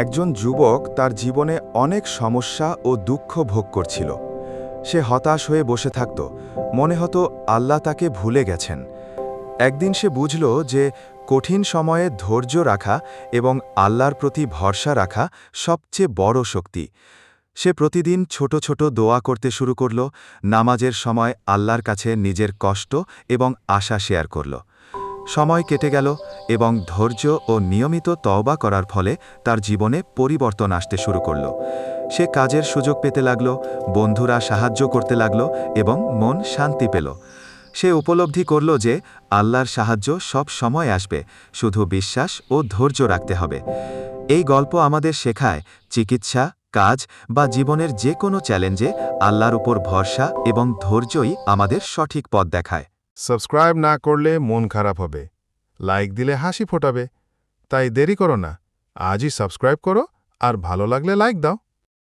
একজন যুবক তার জীবনে অনেক সমস্যা ও দুঃখ ভোগ করছিল। সে হতাশ হয়ে বসে থাকত, মনে হতো আল্লাহ তাকে ভুলে গেছেন। একদিন সে বুঝল যে কঠিন সময়ে ধৈর্য রাখা এবং আল্লাহর প্রতি ভরসা রাখা সবচেয়ে বড় শক্তি। সে প্রতিদিন ছোট ছোট দোয়া করতে শুরু করল, নামাজের সময় আল্লাহর কাছে নিজের কষ্ট এবং আশা শেয়ার করল। সময় কেটে গেল এবং ধৈর্য ও নিয়মিত তওবা করার ফলে তার জীবনে পরিবর্তন আসতে শুরু করল। সে কাজের সুযোগ পেতে লাগল, বন্ধুরা সাহায্য করতে লাগল এবং মন শান্তি পেল। সে উপলব্ধি করল যে আল্লাহর সাহায্য সব সময় আসবে, শুধু বিশ্বাস ও ধৈর্য রাখতে হবে। এই গল্প আমাদের শেখায়, চিকিৎসা, কাজ বা জীবনের যে কোনো চ্যালেঞ্জে আল্লাহর উপর ভরসা এবং ধৈর্যই আমাদের সঠিক পথ দেখায়। সাবস্ক্রাইব না করলে মন খারাপ হবে, লাইক দিলে হাসি ফোটাবে। তাই দেরি করো না, আজই সাবস্ক্রাইব করো আর ভালো লাগলে লাইক দাও।